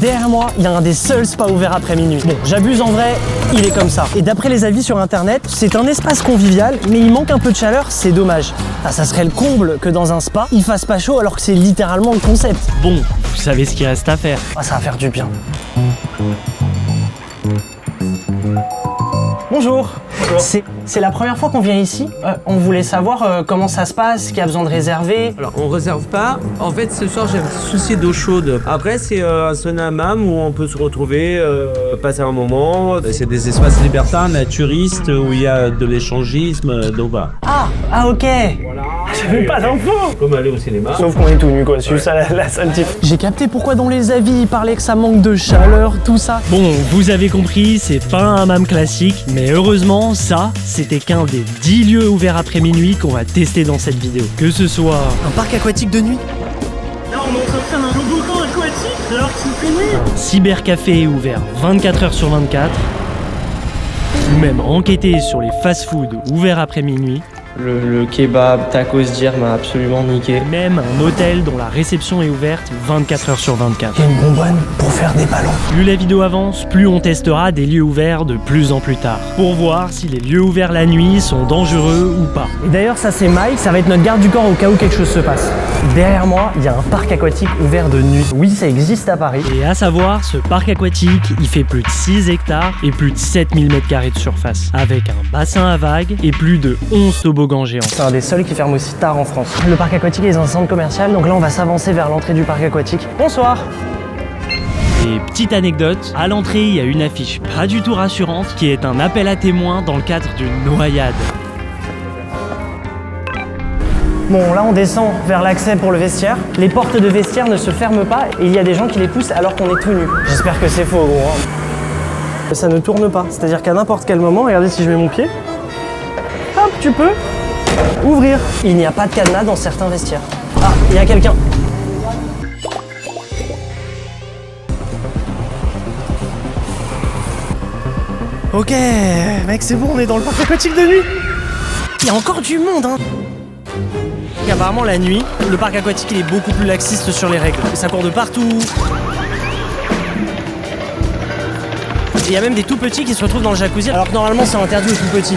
Derrière moi, il y a un des seuls spas ouverts après minuit. Bon, j'abuse en vrai, il est comme ça. Et d'après les avis sur internet, c'est un espace convivial, mais il manque un peu de chaleur, c'est dommage. Ah, ça serait le comble que dans un spa, il fasse pas chaud alors que c'est littéralement le concept. Bon, vous savez ce qu'il reste à faire. Ah, ça va faire du bien. Bonjour. C'est la première fois qu'on vient ici. On voulait savoir comment ça se passe, qui a besoin de réserver. Alors, on réserve pas. En fait, ce soir, j'ai un petit souci d'eau chaude. Après, c'est un sauna hammam où on peut se retrouver, passer un moment. C'est des espaces libertins, naturistes, où il y a de l'échangisme. Donc, voilà. Ah, ok. Voilà. J'avais pas d'infos. Comme aller au cinéma. Sauf qu'on est tout nu, quoi. C'est ça la seule type. J'ai capté pourquoi dans les avis, il parlait que ça manque de chaleur, tout ça. Bon, vous avez compris, c'est pas un hammam classique, mais heureusement, ça, c'était qu'un des 10 lieux ouverts après minuit qu'on va tester dans cette vidéo. Que ce soit Un parc aquatique de nuit. Là, on est en train de faire un toboggan aquatique alors qu'il fait nuit. un cybercafé ouvert 24 heures sur 24, ou même enquêter sur les fast-foods ouverts après minuit, Le kebab, tacos dire m'a absolument niqué. même un hôtel dont la réception est ouverte 24 heures sur 24. Il y a une bonbonne pour faire des ballons. Plus la vidéo avance, plus on testera des lieux ouverts de plus en plus tard, pour voir si les lieux ouverts la nuit sont dangereux ou pas. Et d'ailleurs, ça c'est Mike, ça va être notre garde du corps au cas où quelque chose se passe. Derrière moi, il y a un parc aquatique ouvert de nuit. Oui, ça existe à Paris. Et à savoir, ce parc aquatique, il fait plus de 6 hectares et plus de 7000 m² de surface, avec un bassin à vagues et plus de 11 toboggans géants. C'est un des seuls qui ferme aussi tard en France. Le parc aquatique est dans un centre commercial, donc là on va s'avancer vers l'entrée du parc aquatique. Bonsoir. Et petite anecdote, à l'entrée, il y a une affiche pas du tout rassurante qui est un appel à témoins dans le cadre d'une noyade. Bon, là on descend vers l'accès pour le vestiaire. Les portes de vestiaire ne se ferment pas et il y a des gens qui les poussent alors qu'on est tout nu. J'espère que c'est faux, gros. Hein. Ça ne tourne pas, c'est-à-dire qu'à n'importe quel moment, regardez si je mets mon pied, hop, tu peux ouvrir. Il n'y a pas de cadenas dans certains vestiaires. Ah, il y a quelqu'un. Ok, mec, c'est bon, on est dans le parc aquatique de nuit. Il y a encore du monde, hein. Apparemment, la nuit, le parc aquatique il est beaucoup plus laxiste sur les règles. Ça court de partout. Et il y a même des tout petits qui se retrouvent dans le jacuzzi, alors que normalement c'est interdit aux tout petits.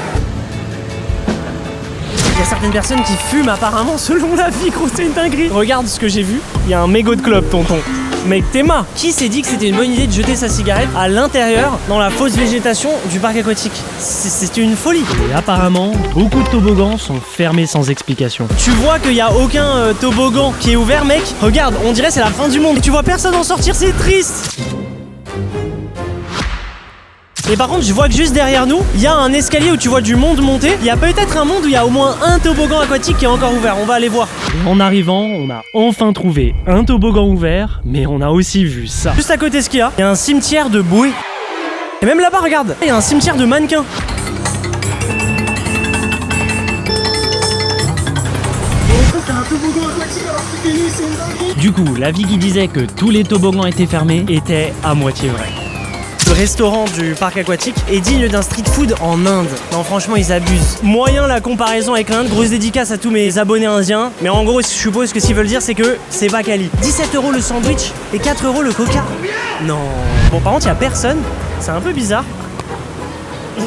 Il y a certaines personnes qui fument apparemment selon la vie, gros, c'est une dinguerie. Regarde ce que j'ai vu, il y a un mégot de clope, tonton. Mec, t'es marre. Qui s'est dit que c'était une bonne idée de jeter sa cigarette à l'intérieur, dans la fausse végétation du parc aquatique? C'est une folie. Et apparemment, beaucoup de toboggans sont fermés sans explication. Tu vois qu'il n'y a aucun toboggan qui est ouvert, mec. Regarde, on dirait c'est la fin du monde. Et tu vois personne en sortir, c'est triste. Et par contre, je vois que juste derrière nous, il y a un escalier où tu vois du monde monter. Il y a peut-être un monde où il y a au moins un toboggan aquatique qui est encore ouvert. On va aller voir. Et en arrivant, on a enfin trouvé un toboggan ouvert, mais on a aussi vu ça. Juste à côté, ce qu'il y a, il y a un cimetière de bouées. Et même là-bas, regarde, il y a un cimetière de mannequins. Du coup, l'avis qui disait que tous les toboggans étaient fermés était à moitié vrai. Le restaurant du parc aquatique est digne d'un street food en Inde. Non, franchement, ils abusent. Moyen la comparaison avec l'Inde, grosse dédicace à tous mes abonnés indiens. Mais en gros, je suppose que ce qu'ils veulent dire, c'est que c'est pas quali. 17 € le sandwich et 4 € le coca. Non. Bon, par contre, il y a personne. C'est un peu bizarre.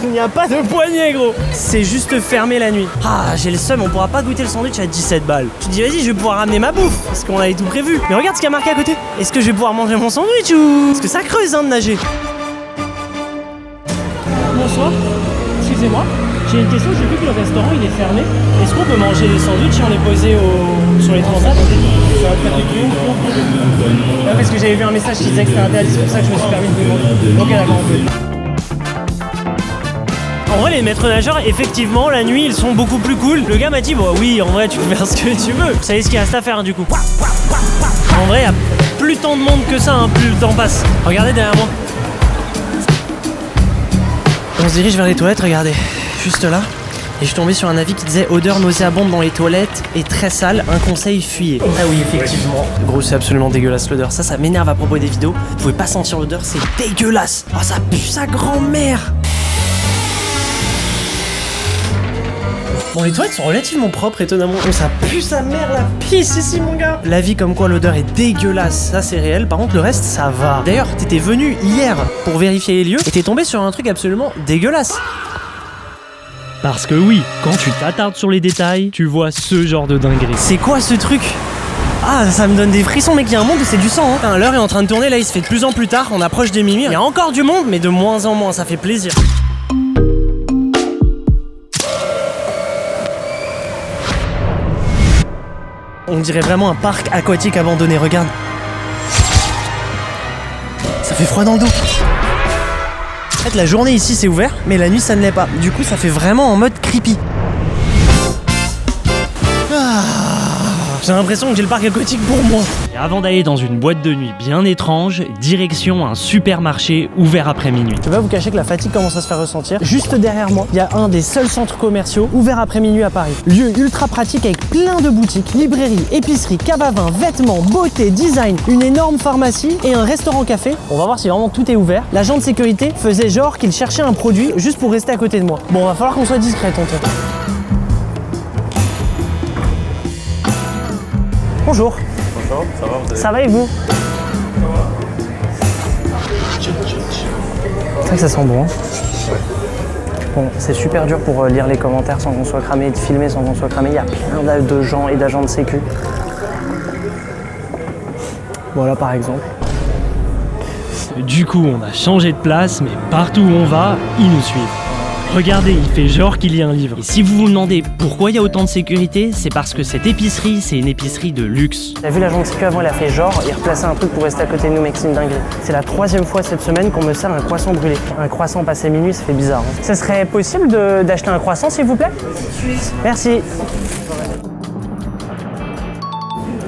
Il n'y a pas de poignée, gros. C'est juste fermé la nuit. Ah, j'ai le seum, on pourra pas goûter le sandwich à 17 balles. Tu te dis, vas-y, je vais pouvoir ramener ma bouffe, parce qu'on avait tout prévu. Mais regarde ce qu'il y a marqué à côté. Est-ce que je vais pouvoir manger mon sandwich ou... Parce que ça creuse, hein, de nager. Bonsoir, excusez-moi, j'ai une question, j'ai vu que le restaurant il est fermé. Est-ce qu'on peut manger les sandwichs si on est posé sur les transats? Parce que j'avais vu un message qui disait que c'était interdit, c'est pour ça que je me suis permis de demander. Ok, d'accord, on peut. En vrai, les maîtres nageurs, effectivement, la nuit, ils sont beaucoup plus cool. Le gars m'a dit, bon oui, en vrai, tu peux faire ce que tu veux. Vous savez ce qu'il reste à faire, du coup. En vrai, il y a plus tant de monde que ça, hein, plus le temps passe. Regardez derrière moi. On se dirige vers les toilettes, regardez, juste là. Et je suis tombé sur un avis qui disait odeur nauséabonde dans les toilettes et très sale, un conseil, fuyez. Ah oui, effectivement. Gros, c'est absolument dégueulasse l'odeur. Ça m'énerve à propos des vidéos. Vous pouvez pas sentir l'odeur, c'est dégueulasse. Oh, ça pue sa grand-mère. Bon, les toilettes sont relativement propres, étonnamment. Oh, ça pue sa mère la pisse ici, mon gars. La vie comme quoi l'odeur est dégueulasse, ça c'est réel. Par contre, le reste, ça va. D'ailleurs, t'étais venu hier pour vérifier les lieux et t'es tombé sur un truc absolument dégueulasse. Parce que oui, quand tu t'attardes sur les détails, tu vois ce genre de dinguerie. C'est quoi ce truc? Ah, ça me donne des frissons, mec, il y a un monde où c'est du sang, hein. Putain, l'heure est en train de tourner, là, il se fait de plus en plus tard, on approche des minuit. Il y a encore du monde, mais de moins en moins, ça fait plaisir. On dirait vraiment un parc aquatique abandonné, regarde. Ça fait froid dans le dos. En fait, la journée ici c'est ouvert, mais la nuit ça ne l'est pas. Du coup, ça fait vraiment en mode creepy. J'ai l'impression que j'ai le parc aquatique pour moi. Et avant d'aller dans une boîte de nuit bien étrange, direction un supermarché ouvert après minuit. Je vais pas vous cacher que la fatigue commence à se faire ressentir. Juste derrière moi, il y a un des seuls centres commerciaux ouverts après minuit à Paris. Lieu ultra pratique avec plein de boutiques, librairies, épiceries, cave à vin, vêtements, beauté, design, une énorme pharmacie et un restaurant-café. On va voir si vraiment tout est ouvert. L'agent de sécurité faisait genre qu'il cherchait un produit juste pour rester à côté de moi. Bon, va falloir qu'on soit discret, tonton. Bonjour. Bonjour, ça va, vous allez... Ça va et vous? C'est vrai que ça sent bon. Hein. Bon, c'est super dur pour lire les commentaires sans qu'on soit cramé et de filmer sans qu'on soit cramé. Il y a plein de gens et d'agents de sécu. Voilà par exemple. Du coup, on a changé de place, mais partout où on va, ils nous suivent. Regardez, il fait genre qu'il y a un livre. Et si vous vous demandez pourquoi il y a autant de sécurité, c'est parce que cette épicerie, c'est une épicerie de luxe. T'as vu l'agent de sécu avant, il a fait genre, il replaçait un truc pour rester à côté de nous, mec, c'est une dinguerie. C'est la 3e fois cette semaine qu'on me sert un croissant brûlé. Un croissant passé minuit, ça fait bizarre. Hein. Ça serait possible d'acheter un croissant, s'il vous plaît? Oui. Merci.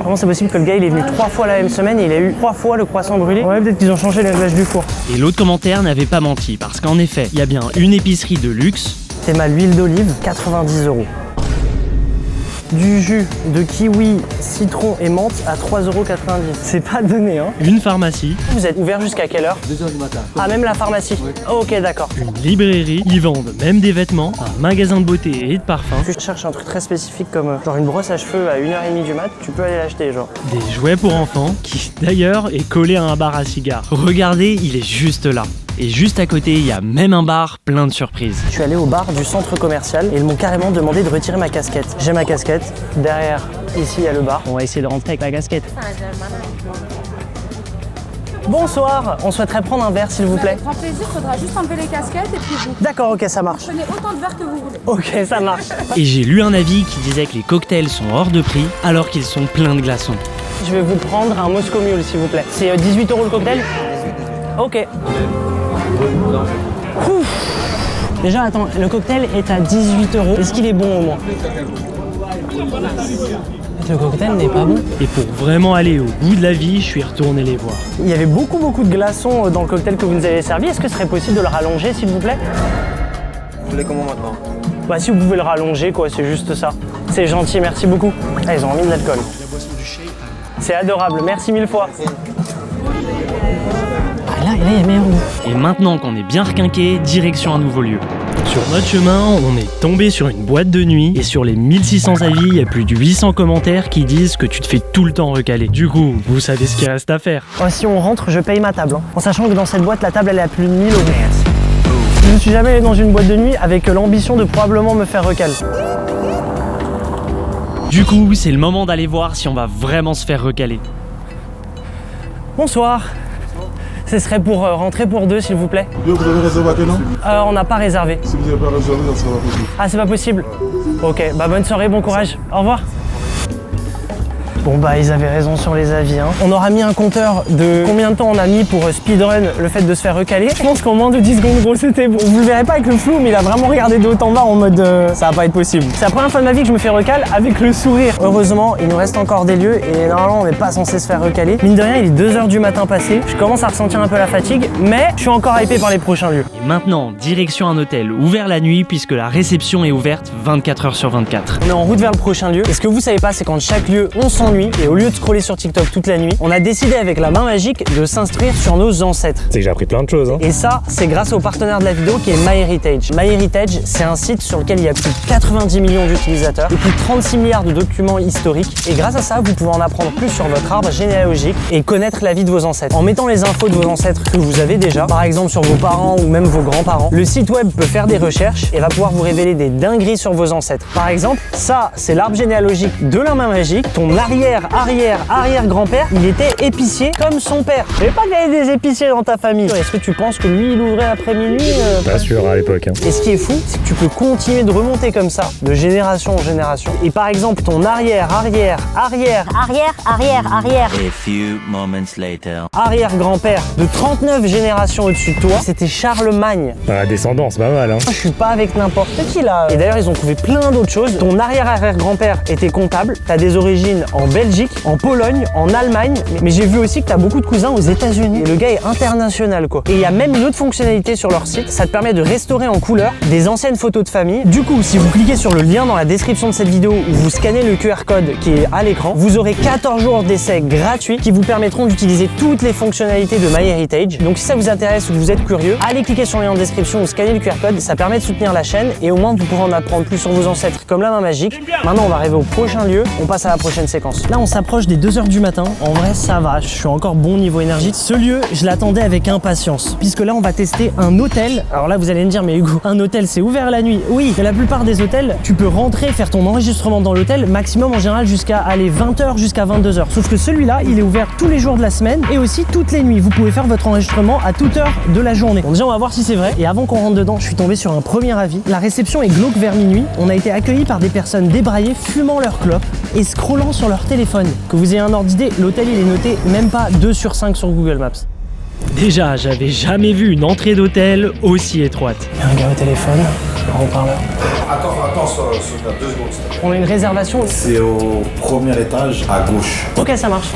Comment c'est possible que le gars il est venu 3 fois la même semaine et il a eu 3 fois le croissant brûlé? Ouais, peut-être qu'ils ont changé l'âge du four. Et l'autre commentaire n'avait pas menti, parce qu'en effet, il y a bien une épicerie de luxe. C'est ma l'huile d'olive, 90 €. Du jus de kiwi, citron et menthe à 3,90 €. C'est pas donné, hein. Une pharmacie. Vous êtes ouvert jusqu'à quelle heure? 2h du matin. Ah, même la pharmacie? Oui. Ok, d'accord. Une librairie, ils vendent même des vêtements, un magasin de beauté et de parfums. Si je cherche un truc très spécifique comme genre une brosse à cheveux à 1h30 du mat, tu peux aller l'acheter, genre. Des jouets pour enfants, qui d'ailleurs est collé à un bar à cigares. Regardez, il est juste là. Et juste à côté, il y a même un bar plein de surprises. Je suis allé au bar du centre commercial et ils m'ont carrément demandé de retirer ma casquette. J'ai ma casquette. Derrière, ici, il y a le bar. On va essayer de rentrer avec la casquette. Bonsoir, on souhaiterait prendre un verre, s'il vous plaît. Avec grand plaisir, il faudra juste enlever les casquettes et puis vous D'accord, ok, ça marche. prenez autant de verres que vous voulez. Ok, ça marche. Et j'ai lu un avis qui disait que les cocktails sont hors de prix alors qu'ils sont pleins de glaçons. Je vais vous prendre un Moscow Mule, s'il vous plaît. C'est 18 € le cocktail? Ok. Ouf. Déjà, attends, le cocktail est à 18 €. Est-ce qu'il est bon au moins? Le cocktail n'est pas bon. Et pour vraiment aller au bout de la vie, je suis retourné les voir. Il y avait beaucoup de glaçons dans le cocktail que vous nous avez servi. Est-ce que ce serait possible de le rallonger, s'il vous plaît? Vous voulez comment maintenant? Bah si vous pouvez le rallonger, quoi, c'est juste ça. C'est gentil, merci beaucoup. Ah, ils ont remis de l'alcool. C'est adorable, merci 1000 fois. Ah, là, il y a meilleur goût. Et maintenant qu'on est bien requinqué, direction un nouveau lieu. Sur notre chemin, on est tombé sur une boîte de nuit et sur les 1600 avis, il y a plus de 800 commentaires qui disent que tu te fais tout le temps recaler. Du coup, vous savez ce qu'il reste à faire. Oh, si on rentre, je paye ma table. Hein. En sachant que dans cette boîte, la table, elle est à plus de 1000 €. Je ne suis jamais allé dans une boîte de nuit avec l'ambition de probablement me faire recaler. Du coup, c'est le moment d'aller voir si on va vraiment se faire recaler. Bonsoir. Ce serait pour rentrer pour 2, s'il vous plaît. Vous avez réservé à quel nom? On n'a pas réservé. Si vous n'avez pas réservé, ça sera pas possible. Ah, c'est pas possible? Ok, bah bonne soirée, bon courage. Au revoir. Bon bah ils avaient raison sur les avis, hein. On aura mis un compteur de combien de temps on a mis pour speedrun le fait de se faire recaler. Je pense qu'en moins de 10 secondes, gros, c'était bon. Vous le verrez pas avec le flou, mais il a vraiment regardé de haut en bas en mode ça va pas être possible. C'est la première fois de ma vie que je me fais recal avec le sourire. Heureusement, il nous reste encore des lieux et normalement on n'est pas censé se faire recaler. Mine de rien, il est 2h du matin passé. Je commence à ressentir un peu la fatigue, mais je suis encore hypé par les prochains lieux. Et maintenant, direction un hôtel ouvert la nuit puisque la réception est ouverte 24 h sur 24. On est en route vers le prochain lieu. Et ce que vous savez pas, c'est qu'en chaque lieu, on s'ennuie. nuit et au lieu de scroller sur TikTok toute la nuit, on a décidé avec la main magique de s'instruire sur nos ancêtres. C'est que j'ai appris plein de choses, hein. Et ça, c'est grâce au partenaire de la vidéo qui est MyHeritage. MyHeritage, c'est un site sur lequel il y a plus de 90 millions d'utilisateurs et plus de 36 milliards de documents historiques. Et grâce à ça, vous pouvez en apprendre plus sur votre arbre généalogique et connaître la vie de vos ancêtres. En mettant les infos de vos ancêtres que vous avez déjà, par exemple sur vos parents ou même vos grands-parents, le site web peut faire des recherches et va pouvoir vous révéler des dingueries sur vos ancêtres. Par exemple, ça, c'est l'arbre généalogique de la main magique. Ton arrière-grand-père, il était épicier comme son père. Je savais pas qu'il y avait des épiciers dans ta famille. Est-ce que tu penses que lui, il ouvrait après minuit Pas sûr à l'époque, hein. Et ce qui est fou, c'est que tu peux continuer de remonter comme ça, de génération en génération. Et par exemple, ton arrière-grand-père de 39 générations au-dessus de toi, c'était Charlemagne. La descendance, pas mal, hein. Je suis pas avec n'importe qui là. Et d'ailleurs, ils ont trouvé plein d'autres choses. Ton arrière-arrière-grand-père était comptable. T'as des origines en Belgique, en Pologne, en Allemagne. Mais j'ai vu aussi que t'as beaucoup de cousins aux États-Unis. Et le gars est international, quoi. Et il y a même une autre fonctionnalité sur leur site. Ça te permet de restaurer en couleur des anciennes photos de famille. Du coup, si vous cliquez sur le lien dans la description de cette vidéo ou vous scannez le QR code qui est à l'écran, vous aurez 14 jours d'essai gratuits qui vous permettront d'utiliser toutes les fonctionnalités de MyHeritage. Donc si ça vous intéresse ou que vous êtes curieux, allez cliquer sur le lien en description ou scannez le QR code. Ça permet de soutenir la chaîne et au moins vous pourrez en apprendre plus sur vos ancêtres comme la main magique. Maintenant, on va arriver au prochain lieu. On passe à la prochaine séquence. Là, on s'approche des 2h du matin. En vrai, ça va. Je suis encore bon niveau énergie. Ce lieu, je l'attendais avec impatience puisque là, on va tester un hôtel. Alors là, vous allez me dire, mais Hugo, un hôtel, c'est ouvert la nuit. Oui, mais la plupart des hôtels, tu peux rentrer, faire ton enregistrement dans l'hôtel, maximum en général jusqu'à 20h jusqu'à 22h. Sauf que celui-là, il est ouvert tous les jours de la semaine et aussi toutes les nuits. Vous pouvez faire votre enregistrement à toute heure de la journée. Bon, déjà, on va voir si c'est vrai. Et avant qu'on rentre dedans, je suis tombé sur un premier avis. La réception est glauque vers minuit. On a été accueillis par des personnes débraillées, fumant leur clope et scrollant sur leur téléphone. Que vous ayez un ordre d'idée, l'hôtel, il est noté même pas 2 sur 5 sur Google Maps. Déjà, j'avais jamais vu une entrée d'hôtel aussi étroite. Il y a un gars au téléphone, en haut-parleur. Attends, ça 2 secondes. s'il te plaît. On a une réservation. C'est au premier étage à gauche. Ok, ça marche.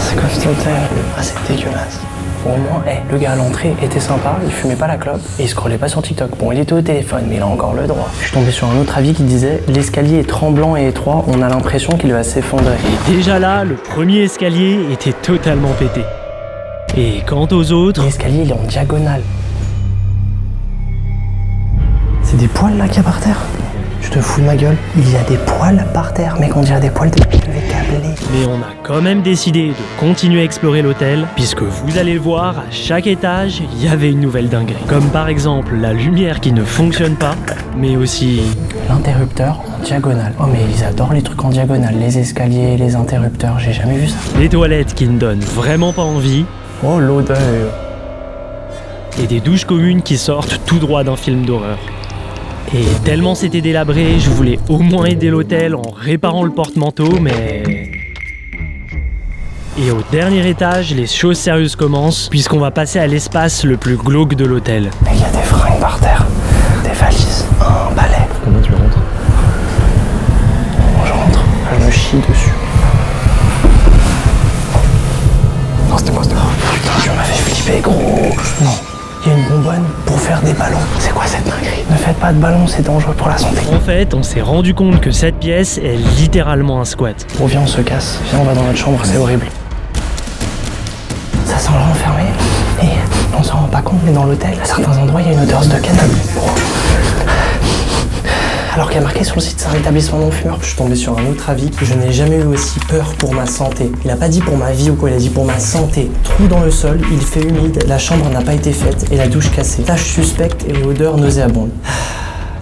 C'est quoi cet hôtel? Ah, c'est dégueulasse. Au moins, le gars à l'entrée était sympa, il fumait pas la clope et il scrollait pas sur TikTok. Bon, il était au téléphone, mais il a encore le droit. Je suis tombé sur un autre avis qui disait « L'escalier est tremblant et étroit, on a l'impression qu'il va s'effondrer. » Et déjà là, le premier escalier était totalement pété. Et quant aux autres, L'escalier, il est en diagonale. C'est des poils là qu'il y a par terre? Tu te fous de ma gueule? Il y a des poils par terre, mec, on dirait des poils de câblés. mais on a quand même décidé de continuer à explorer l'hôtel, puisque vous allez le voir, à chaque étage, il y avait une nouvelle dinguerie. Comme par exemple la lumière qui ne fonctionne pas, mais aussi L'interrupteur en diagonale. Oh mais ils adorent les trucs en diagonale, les escaliers, les interrupteurs, j'ai jamais vu ça. les toilettes qui ne donnent vraiment pas envie, Oh l'odeur. et des douches communes qui sortent tout droit d'un film d'horreur. Et tellement c'était délabré, je voulais au moins aider l'hôtel en réparant le porte-manteau, mais... Et au dernier étage, les choses sérieuses commencent, puisqu'on va passer à l'espace le plus glauque de l'hôtel. Mec, il y a des fringues par terre, des valises, un balai. Comment tu rentres? Quand je rentre, je me chie dessus. Non, c'était moi. Putain, tu m'as fait flipper, gros. Non. Il y a une bonbonne pour faire des ballons. C'est quoi cette dinguerie? Ne faites pas de ballons, c'est dangereux pour la santé. En fait, on s'est rendu compte que cette pièce est littéralement un squat. Bon, viens, on se casse. Viens, on va dans notre chambre, c'est horrible. Ça sent l'enfermé. Et on s'en rend pas compte, mais dans l'hôtel, à certains endroits, il y a une odeur de cannabis. Alors qu'il y a marqué sur le site, c'est un établissement non-fumeur. Je suis tombé sur un autre avis. Je n'ai jamais eu aussi peur pour ma santé. Il a pas dit pour ma vie ou quoi, il a dit pour ma santé. Trou dans le sol, il fait humide, la chambre n'a pas été faite et la douche cassée. Tâche suspecte et odeur nauséabonde.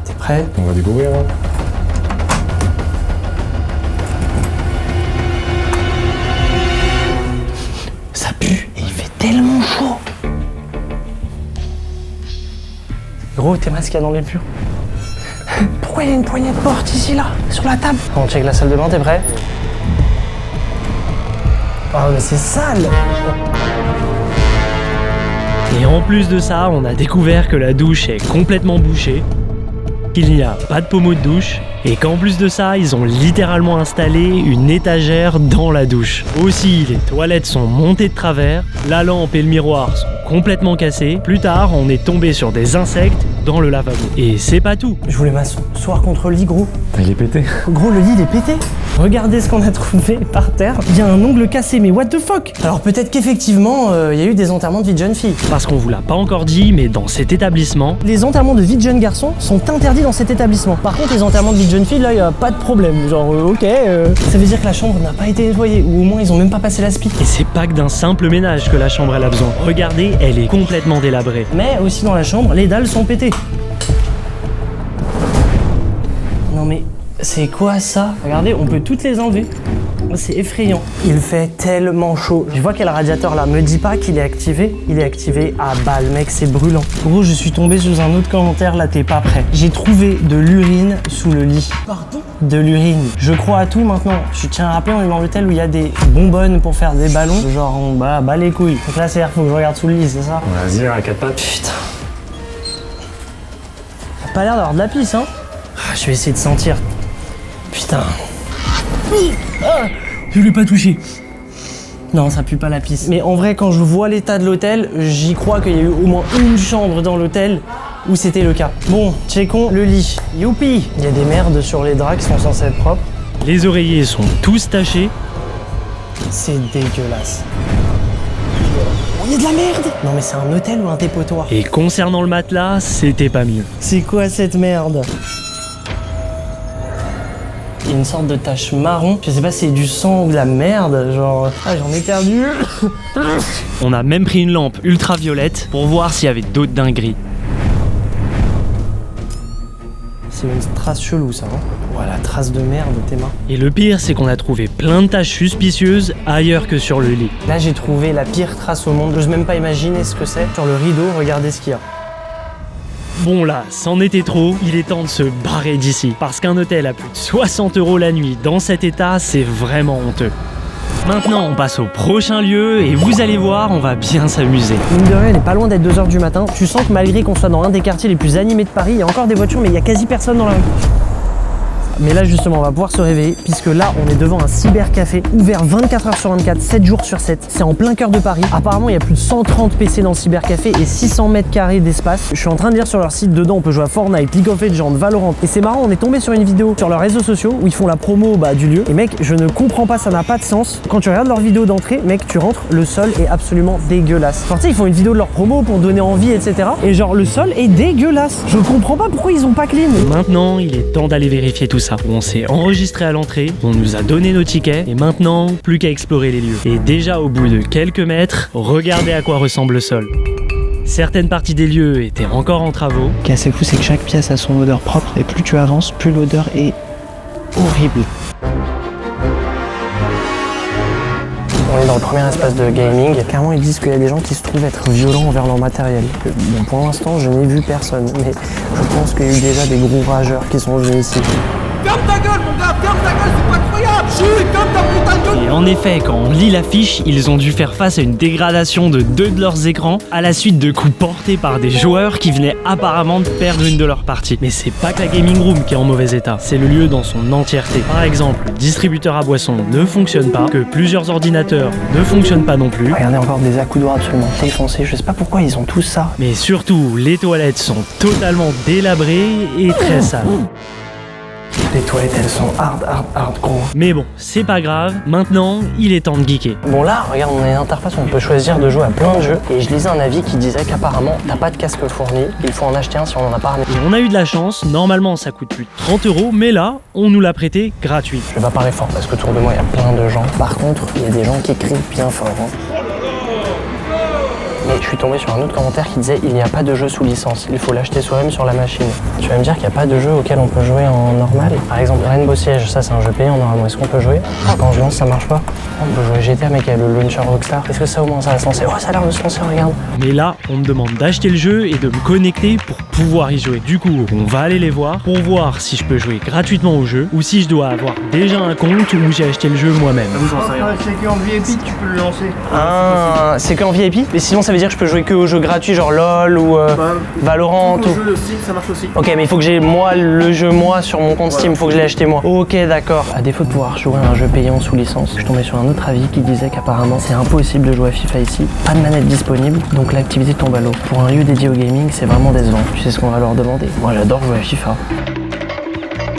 T'es prêt? On va découvrir. Hein. Ça pue et il fait tellement chaud. Gros, t'es mal ce qu'il y a dans les murs. Pourquoi il y a une poignée de porte ici, là, sur la table? On check la salle de bain, t'es prêt? Oh, mais c'est sale! Et en plus de ça, on a découvert que la douche est complètement bouchée, qu'il n'y a pas de pommeau de douche, et qu'en plus de ça, ils ont littéralement installé une étagère dans la douche. Aussi, les toilettes sont montées de travers, la lampe et le miroir sont complètement cassés. Plus tard, on est tombé sur des insectes dans le lavabo. Et c'est pas tout. Je voulais m'asseoir contre le lit, gros. Il est pété. Gros, le lit il est pété. Regardez ce qu'on a trouvé par terre. Il y a un ongle cassé, mais what the fuck? Alors peut-être qu'effectivement, il y a eu des enterrements de vie de jeunes filles. Parce qu'on vous l'a pas encore dit, mais dans cet établissement, Les enterrements de vie de jeunes garçons sont interdits dans cet établissement. Par contre, les enterrements de vie de jeunes filles, là, il y a pas de problème. Genre, ça veut dire que la chambre n'a pas été nettoyée, ou au moins ils ont même pas passé la spie. et c'est pas que d'un simple ménage que la chambre elle a besoin. Regardez, elle est complètement délabrée. Mais aussi dans la chambre, les dalles sont pétées. Non mais, c'est quoi ça? Regardez, on peut toutes les enlever. C'est effrayant. Il fait tellement chaud. Je vois qu'il y a le radiateur là. Me dis pas qu'il est activé. Il est activé à balle, mec, c'est brûlant. Gros, je suis tombé sous un autre commentaire, là t'es pas prêt. J'ai trouvé de l'urine sous le lit. Pardon? De l'urine. Je crois à tout maintenant. Je tiens à rappeler, on est dans l'hôtel où il y a des bonbonnes pour faire des ballons. Genre, on bat les couilles. Donc là, c'est-à-dire faut que je regarde sous le lit, c'est ça? Vas-y, à 4 pattes. Putain. Ça a pas l'air d'avoir de la pisse, hein? Ah, je vais essayer de sentir. Putain. Ah, je l'ai pas touché. Non, ça pue pas la pisse. Mais en vrai, quand je vois l'état de l'hôtel, j'y crois qu'il y a eu au moins une chambre dans l'hôtel où c'était le cas. Bon, checkons le lit. Youpi! Il y a des merdes sur les draps qui sont censés être propres. Les oreillers sont tous tachés. C'est dégueulasse. Oh, il y a de la merde! Non mais c'est un hôtel ou un dépotoir? Et concernant le matelas, c'était pas mieux. C'est quoi cette merde? Il y a une sorte de tache marron. Je sais pas si c'est du sang ou de la merde. Genre, ah, j'en ai perdu. On a même pris une lampe ultraviolette pour voir s'il y avait d'autres dingueries. C'est une trace chelou ça, hein? Voilà, trace de merde de tes mains. Et le pire, c'est qu'on a trouvé plein de taches suspicieuses ailleurs que sur le lit. Là, j'ai trouvé la pire trace au monde. J'ose même pas imaginer ce que c'est. Sur le rideau, regardez ce qu'il y a. Bon là, c'en était trop, il est temps de se barrer d'ici. Parce qu'un hôtel à plus de 60 € la nuit dans cet état, c'est vraiment honteux. Maintenant, on passe au prochain lieu et vous allez voir, on va bien s'amuser. Mine de rien, elle est pas loin d'être 2h du matin. Tu sens que malgré qu'on soit dans un des quartiers les plus animés de Paris, il y a encore des voitures, mais il y a quasi personne dans la rue. Mais là justement on va pouvoir se réveiller puisque là on est devant un cybercafé ouvert 24h sur 24, 7 jours sur 7. C'est en plein cœur de Paris. Apparemment il y a plus de 130 PC dans le cybercafé et 600 mètres carrés d'espace. Je suis en train de lire sur leur site, dedans on peut jouer à Fortnite, League of Legends, Valorant. Et c'est marrant, on est tombé sur une vidéo sur leurs réseaux sociaux où ils font la promo du lieu. Et mec, je ne comprends pas, ça n'a pas de sens. Quand tu regardes leur vidéo d'entrée, mec, tu rentres, le sol est absolument dégueulasse. Genre tu sais, ils font une vidéo de leur promo pour donner envie, etc. Et genre le sol est dégueulasse. Je comprends pas pourquoi ils ont pas clean. Maintenant, il est temps d'aller vérifier tout ça. On s'est enregistré à l'entrée, on nous a donné nos tickets et maintenant, plus qu'à explorer les lieux. Et déjà au bout de quelques mètres, regardez à quoi ressemble le sol. Certaines parties des lieux étaient encore en travaux. Ce qui est assez fou, c'est que chaque pièce a son odeur propre et plus tu avances, plus l'odeur est horrible. On est dans le premier espace de gaming. Clairement, ils disent qu'il y a des gens qui se trouvent être violents envers leur matériel. Bon, pour l'instant, je n'ai vu personne, mais je pense qu'il y a eu déjà des gros rageurs qui sont venus ici. Ferme ta gueule, mon gars, ferme ta gueule, c'est pas incroyable! Chut, ferme ta putain de gueule! Et en effet, quand on lit l'affiche, ils ont dû faire face à une dégradation de 2 de leurs écrans à la suite de coups portés par des joueurs qui venaient apparemment de perdre une de leurs parties. Mais c'est pas que la gaming room qui est en mauvais état, c'est le lieu dans son entièreté. Par exemple, le distributeur à boissons ne fonctionne pas, que plusieurs ordinateurs ne fonctionnent pas non plus. Regardez encore des accoudoirs absolument défoncés, je sais pas pourquoi ils ont tous ça. Mais surtout, les toilettes sont totalement délabrées et très sales. Les toilettes, elles sont hard, gros. Mais bon, c'est pas grave, maintenant, il est temps de geeker. Bon là, regarde, on a une interface où on peut choisir de jouer à plein de jeux. Et je lisais un avis qui disait qu'apparemment, t'as pas de casque fourni, il faut en acheter un si on en a pas ramené. Et on a eu de la chance, normalement ça coûte plus de 30 €, mais là, on nous l'a prêté gratuit. Je vais pas parler fort parce que autour de moi, il y a plein de gens. Par contre, il y a des gens qui crient bien fort. Hein. Mais je suis tombé sur un autre commentaire qui disait il n'y a pas de jeu sous licence, il faut l'acheter soi-même sur la machine. Tu vas me dire qu'il n'y a pas de jeu auquel on peut jouer en normal? Par exemple, Rainbow Siege, ça c'est un jeu payant normalement, est-ce qu'on peut jouer? Quand je lance, ça marche pas. On peut jouer GTA, mec, avec le launcher Rockstar. Est-ce que ça au moins ça va se lancer? Oh, ça a l'air de se lancer, regarde. Mais là, on me demande d'acheter le jeu et de me connecter pour pouvoir y jouer. Du coup, on va aller les voir pour voir si je peux jouer gratuitement au jeu ou si je dois avoir déjà un compte où j'ai acheté le jeu moi-même. C'est qu'en VIP tu peux le lancer. Ah, c'est qu'en VIP? Mais sinon ça veut dire que je peux jouer que aux jeux gratuits genre LOL ou Valorant ou... Le jeu Steam, ça marche aussi. Ok, mais il faut que j'ai moi le jeu moi sur mon compte Steam, il faut que je l'ai acheté moi. Ok, d'accord. À défaut de pouvoir jouer à un jeu payant sous licence, je suis tombé sur un autre avis qui disait qu'apparemment c'est impossible de jouer à FIFA ici. Pas de manette disponible, donc l'activité tombe à l'eau. Pour un lieu dédié au gaming, c'est vraiment décevant. Tu sais c'est ce qu'on va leur demander. Moi j'adore jouer à FIFA.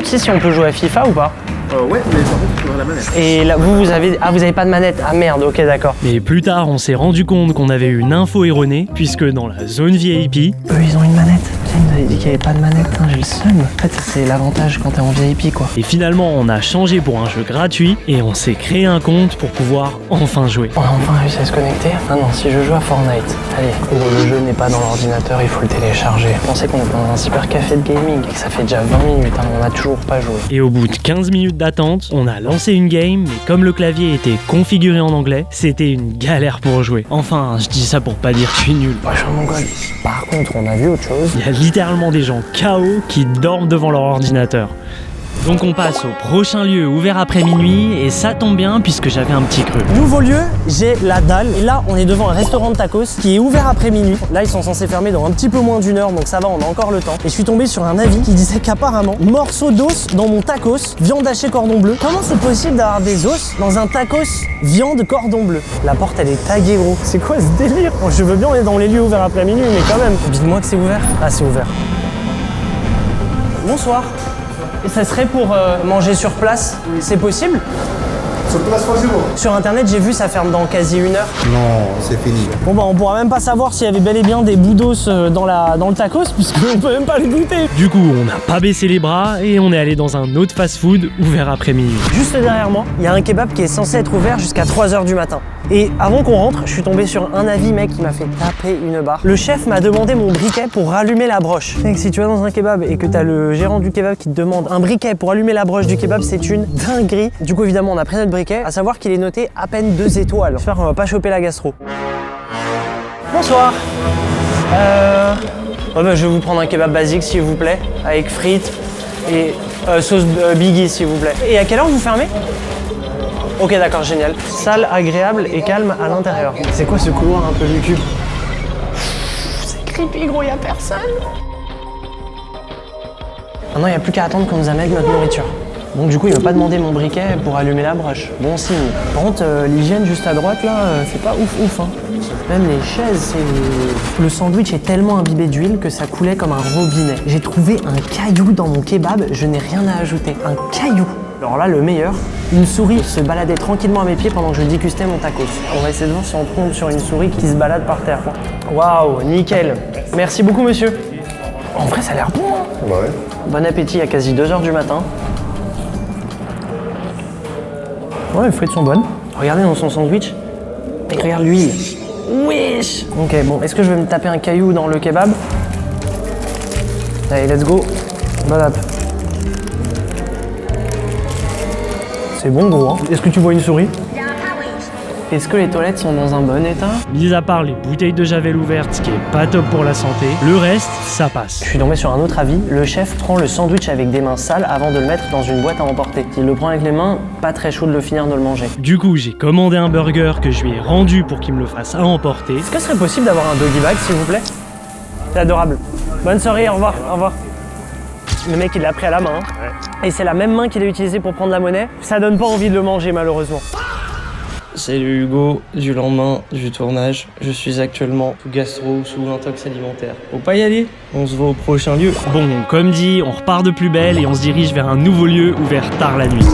Si on peut jouer à FIFA ou pas? Ouais, mais par contre, tu auras la manette. Et là, vous avez pas de manette? Ah merde, ok, d'accord. Mais plus tard, on s'est rendu compte qu'on avait une info erronée, puisque dans la zone VIP, Eux, ils ont une manette. Tiens, ils nous avaient dit qu'il n'y avait pas de manette, hein, j'ai le seum. En fait, c'est l'avantage quand t'es en VIP, quoi. et finalement on a changé pour un jeu gratuit, et on s'est créé un compte pour pouvoir enfin jouer. On a enfin réussi à se connecter. Ah non, si je joue à Fortnite, allez, le jeu n'est pas dans l'ordinateur, il faut le télécharger. Je pensais qu'on était dans un super café de gaming et que ça fait déjà 20 minutes, hein, on a toujours pas joué. Et au bout de 15 minutes d'attente, on a lancé une game, mais comme le clavier était configuré en anglais, c'était une galère pour jouer. Enfin, je dis ça pour pas dire que je suis nul. Moi, je suis un mongol. Par contre, on a vu autre chose. Il y a littéralement des gens KO qui dorment devant leur ordinateur. Donc on passe au prochain lieu ouvert après minuit, et ça tombe bien puisque j'avais un petit creux. Nouveau lieu, j'ai la dalle. Et là, on est devant un restaurant de tacos qui est ouvert après minuit. Là, ils sont censés fermer dans un petit peu moins d'une heure, donc ça va, on a encore le temps. Et je suis tombé sur un avis qui disait qu'apparemment, morceau d'os dans mon tacos, viande hachée cordon bleu. Comment c'est possible d'avoir des os dans un tacos viande cordon bleu? La porte, elle est taguée, gros. C'est quoi ce délire? Bon, je veux bien aller dans les lieux ouverts après minuit, mais quand même. Dites-moi que c'est ouvert. Ah, c'est ouvert. Bonsoir. Et ça serait pour manger sur place? C'est possible? Sur place, forcément. Sur internet, j'ai vu ça ferme dans quasi une heure. Non, c'est fini. Bon bah on pourra même pas savoir s'il y avait bel et bien des bouts d'os dans le tacos puisqu'on peut même pas les goûter. Du coup, on n'a pas baissé les bras et on est allé dans un autre fast-food ouvert après minuit. Juste derrière moi, il y a un kebab qui est censé être ouvert jusqu'à 3h du matin. Et avant qu'on rentre, je suis tombé sur un avis mec qui m'a fait taper une barre. Le chef m'a demandé mon briquet pour rallumer la broche. Mec, si tu vas dans un kebab et que t'as le gérant du kebab qui te demande un briquet pour allumer la broche du kebab, c'est une dinguerie. Du coup évidemment on a pris notre briquet, à savoir qu'il est noté à peine 2 étoiles. J'espère qu'on va pas choper la gastro. Bonsoir. Oh bah, je vais vous prendre un kebab basique s'il vous plaît, avec frites et sauce Biggie s'il vous plaît. Et à quelle heure vous fermez? Ok d'accord, génial. Salle agréable et calme à l'intérieur. C'est quoi ce couloir un peu lugubre? C'est creepy gros, y'a personne. Maintenant il n'y a plus qu'à attendre qu'on nous amène notre nourriture. Donc du coup il m'a pas demandé mon briquet pour allumer la broche. Bon signe. Par contre l'hygiène juste à droite là, c'est pas ouf hein. Même les chaises, c'est... Le sandwich est tellement imbibé d'huile que ça coulait comme un robinet. J'ai trouvé un caillou dans mon kebab, je n'ai rien à ajouter. Un caillou. Alors là, le meilleur, une souris se baladait tranquillement à mes pieds pendant que je dégustais mon tacos. On va essayer de voir si on tombe sur une souris qui se balade par terre. Waouh, nickel. Merci beaucoup, monsieur. En vrai, ça a l'air bon, hein. Ouais. Bon appétit à quasi 2h du matin. Ouais, les frites sont bonnes. Regardez dans son sandwich. Et regarde l'huile. Wesh. Ok, bon, est-ce que je vais me taper un caillou dans le kebab? Allez, let's go. Bon app. C'est bon gros, hein. Est-ce que tu vois une souris? Est-ce que les toilettes sont dans un bon état? Mis à part les bouteilles de javel ouvertes, ce qui est pas top pour la santé, le reste, ça passe. Je suis tombé sur un autre avis. Le chef prend le sandwich avec des mains sales avant de le mettre dans une boîte à emporter. S'il le prend avec les mains, pas très chaud de le finir de le manger. Du coup, j'ai commandé un burger que je lui ai rendu pour qu'il me le fasse à emporter. Est-ce que ce serait possible d'avoir un doggy bag s'il vous plaît? C'est adorable. Bonne soirée, au revoir, au revoir. Le mec il l'a pris à la main, hein. Et c'est la même main qu'il a utilisée pour prendre la monnaie. Ça donne pas envie de le manger malheureusement. Salut Hugo, du lendemain du tournage. Je suis actuellement sous gastro, sous intox alimentaire. Faut pas y aller, on se voit au prochain lieu. Bon, comme dit, on repart de plus belle et on se dirige vers un nouveau lieu ouvert tard la nuit.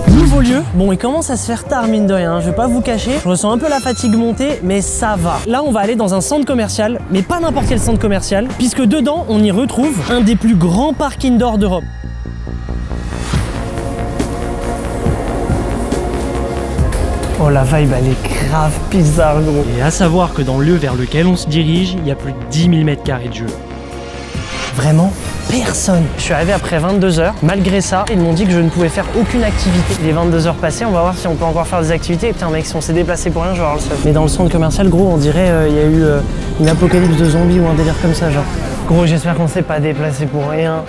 Nouveau lieu, bon il commence à se faire tard mine de rien, je vais pas vous cacher, je ressens un peu la fatigue monter mais ça va. Là on va aller dans un centre commercial, mais pas n'importe quel centre commercial, puisque dedans on y retrouve un des plus grands parcs indoor d'Europe. Oh la vibe elle est grave bizarre gros. Et à savoir que dans le lieu vers lequel on se dirige, il y a plus de 10 000 m² de jeu. Vraiment personne. Je suis arrivé après 22h. Malgré ça, ils m'ont dit que je ne pouvais faire aucune activité. Les 22h passées, on va voir si on peut encore faire des activités. Putain mec, si on s'est déplacé pour rien, je vais avoir le seum. Mais dans le centre commercial, gros, on dirait il y a eu une apocalypse de zombies ou un délire comme ça, genre. Gros, j'espère qu'on s'est pas déplacé pour rien.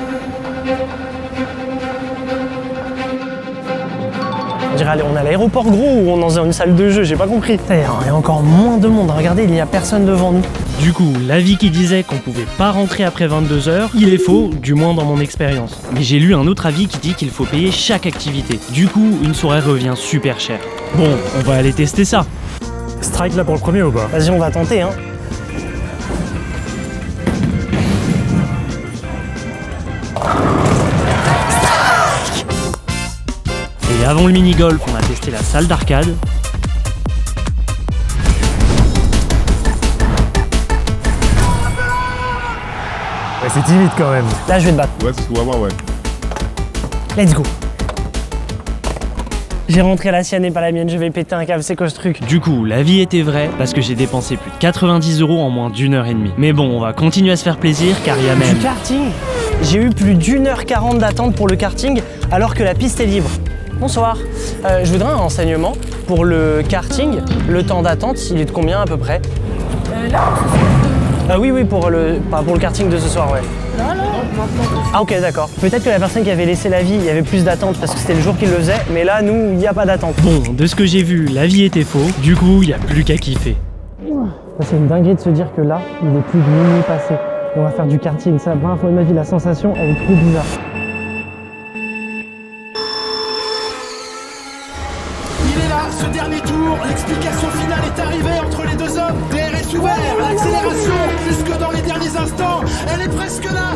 On dirait aller, on est à l'aéroport gros ou on est dans une salle de jeu, j'ai pas compris. Il y a encore moins de monde, regardez, il n'y a personne devant nous. Du coup, l'avis qui disait qu'on pouvait pas rentrer après 22h, il est faux, du moins dans mon expérience. Mais j'ai lu un autre avis qui dit qu'il faut payer chaque activité. Du coup, une soirée revient super cher. Bon, on va aller tester ça. Strike là pour le premier ou pas? Vas-y, on va tenter, hein. Et avant le mini-golf, on a testé la salle d'arcade. Ouais, c'est timide quand même. Là, je vais te battre. Ouais, c'est ce qu'on va voir, ouais. Let's go. J'ai rentré la sienne et pas la mienne, je vais péter un câble, c'est quoi ce truc? Du coup, la vie était vraie parce que j'ai dépensé plus de 90 € en moins d'1h30. Mais bon, on va continuer à se faire plaisir car il y a même... Du karting. J'ai eu plus d'1h40 d'attente pour le karting alors que la piste est libre. Bonsoir. Je voudrais un renseignement. Pour le karting, le temps d'attente, il est de combien à peu près? Oui, pour le karting de ce soir, ouais. Ah ok, d'accord. Peut-être que la personne qui avait laissé la vie, il y avait plus d'attente parce que c'était le jour qu'il le faisait, mais là, nous, il n'y a pas d'attente. Bon, de ce que j'ai vu, la vie était faux, du coup, il n'y a plus qu'à kiffer. C'est une dinguerie de se dire que là, il est plus de minuit passé. On va faire du karting, c'est la première fois de ma vie, la sensation, elle est trop bizarre. Il est là, ce dernier tour. L'explication finale est arrivée entre les deux hommes. DRS ouvert, l'accélération jusque dans les derniers instants. Elle est presque là,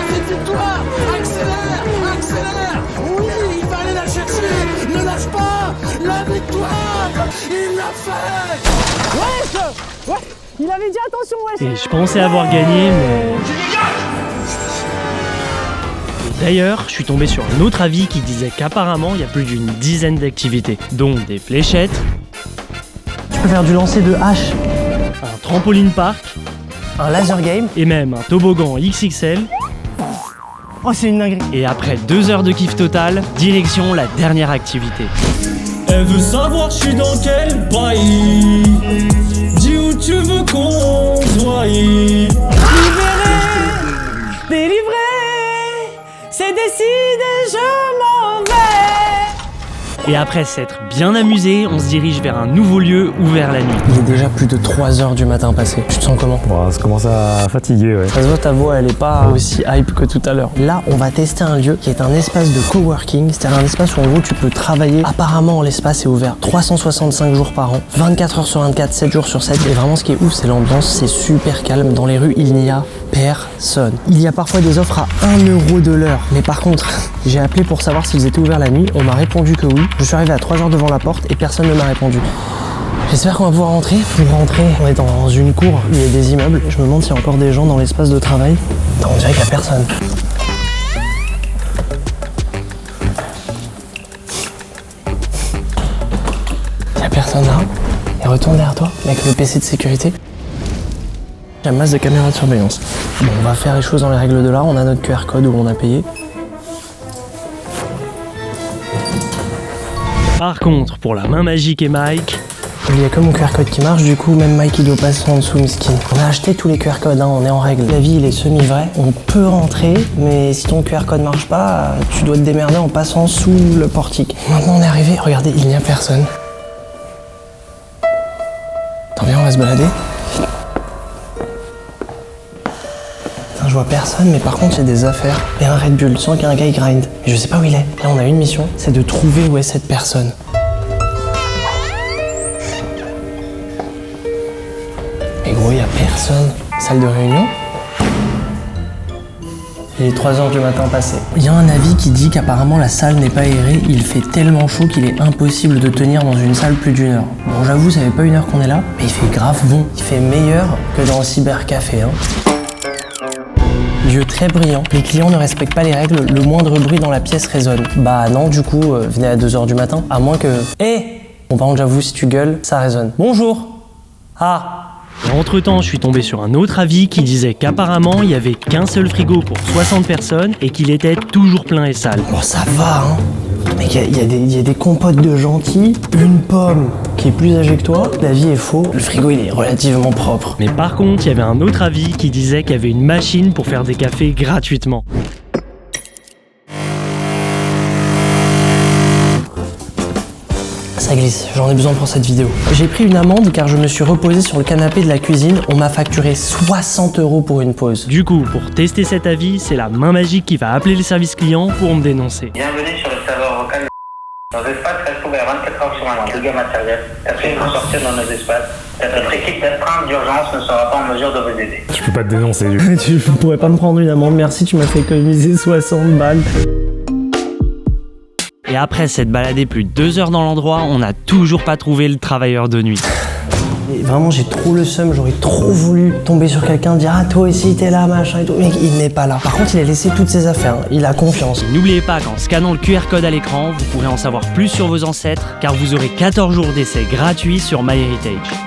cette victoire. Accélère. Oui, il va aller la chercher. Ne lâche pas la victoire. Il l'a fait. Ouais, il avait dit attention, ouais. Et je pensais avoir gagné, mais... D'ailleurs, je suis tombé sur un autre avis qui disait qu'apparemment, il y a plus d'une dizaine d'activités, dont des fléchettes, Tu peux faire du lancer de hache, un trampoline park, un laser game. et même un toboggan XXL. Oh, c'est une dinguerie. Et après 2 heures de kiff total, direction la dernière activité. Elle veut savoir je suis dans quel pays. Dis où tu veux qu'on soit. Libéré, délivré, c'est décidé, je m'en vais. Et après s'être bien amusé, on se dirige vers un nouveau lieu ouvert la nuit. Il est déjà plus de 3 h du matin passé. Tu te sens comment? Ça commence à fatiguer, ouais. Ça se voit, ta voix, elle est pas aussi hype que tout à l'heure. Là, on va tester un lieu qui est un espace de coworking. C'est-à-dire un espace où, en gros, tu peux travailler. Apparemment, l'espace est ouvert 365 jours par an, 24 heures sur 24, 7 jours sur 7. Et vraiment, ce qui est ouf, c'est l'ambiance. C'est super calme. Dans les rues, il n'y a personne. Il y a parfois des offres à 1 € de l'heure. Mais par contre, j'ai appelé pour savoir s'ils étaient ouverts la nuit. On m'a répondu que oui. Je suis arrivé à 3 h devant la porte et personne ne m'a répondu. J'espère qu'on va pouvoir rentrer. Pour rentrer, on est dans une cour où il y a des immeubles. Je me demande s'il y a encore des gens dans l'espace de travail. Non, on dirait qu'il n'y a personne. Il n'y a personne là. Et retourne derrière toi avec le PC de sécurité. Il y a une masse de caméras de surveillance. Bon, on va faire les choses dans les règles de l'art. On a notre QR code où on a payé. Par contre, pour la main magique et Mike... Il y a que mon QR code qui marche, du coup même Mike il doit passer en dessous, miskin. On a acheté tous les QR codes, hein, on est en règle. La vie il est semi-vrai, on peut rentrer, mais si ton QR code marche pas, tu dois te démerder en passant sous le portique. Maintenant on est arrivé, regardez, il n'y a personne. Attends bien, on va se balader. Putain, je vois personne, mais par contre il y a des affaires. Et un Red Bull, sans qu'un gars il grind. Mais je sais pas où il est. Là on a une mission, c'est de trouver où est cette personne. Mais gros, il y a personne. Salle de réunion. Il est 3 h du matin passé. Il y a un avis qui dit qu'apparemment la salle n'est pas aérée. Il fait tellement chaud qu'il est impossible de tenir dans une salle plus d'1 heure. Bon, j'avoue, ça fait pas 1 heure qu'on est là, mais il fait grave bon. Il fait meilleur que dans le cybercafé, hein. Lieu très brillant. Les clients ne respectent pas les règles. Le moindre bruit dans la pièce résonne. Bah non, du coup, venez à 2 h du matin. À moins que... Bon, par contre, j'avoue, si tu gueules, ça résonne. Bonjour. Ah. Et entre-temps, je suis tombé sur un autre avis qui disait qu'apparemment, il y avait qu'un seul frigo pour 60 personnes et qu'il était toujours plein et sale. Bon, ça va, hein. Mais il y a des compotes de gentils, une pomme qui est plus âgée que toi. La vie est faux. Le frigo, il est relativement propre. Mais par contre, il y avait un autre avis qui disait qu'il y avait une machine pour faire des cafés gratuitement. Ça glisse, j'en ai besoin pour cette vidéo. J'ai pris une amende car je me suis reposé sur le canapé de la cuisine. On m'a facturé 60 € pour une pause. Du coup, pour tester cet avis, c'est la main magique qui va appeler le service client pour me dénoncer. Bienvenue sur le serveur vocal. Nos espaces restent ouverts 24 heures sur 24. Dégâts matériels. Personne ne peut sortir dans nos espaces. Notre équipe d'astreinte d'urgence ne sera pas en mesure de vous aider. Je peux pas te dénoncer, du Tu pourrais pas me prendre une amende, merci, tu m'as fait économiser 60 balles. Et après s'être baladé plus de 2 heures dans l'endroit, on n'a toujours pas trouvé le travailleur de nuit. Et vraiment, j'ai trop le seum, j'aurais trop voulu tomber sur quelqu'un, dire ah toi aussi t'es là, machin et tout. Mais il n'est pas là. Par contre, il a laissé toutes ses affaires, hein. Il a confiance. Et n'oubliez pas qu'en scannant le QR code à l'écran, vous pourrez en savoir plus sur vos ancêtres, car vous aurez 14 jours d'essai gratuits sur MyHeritage.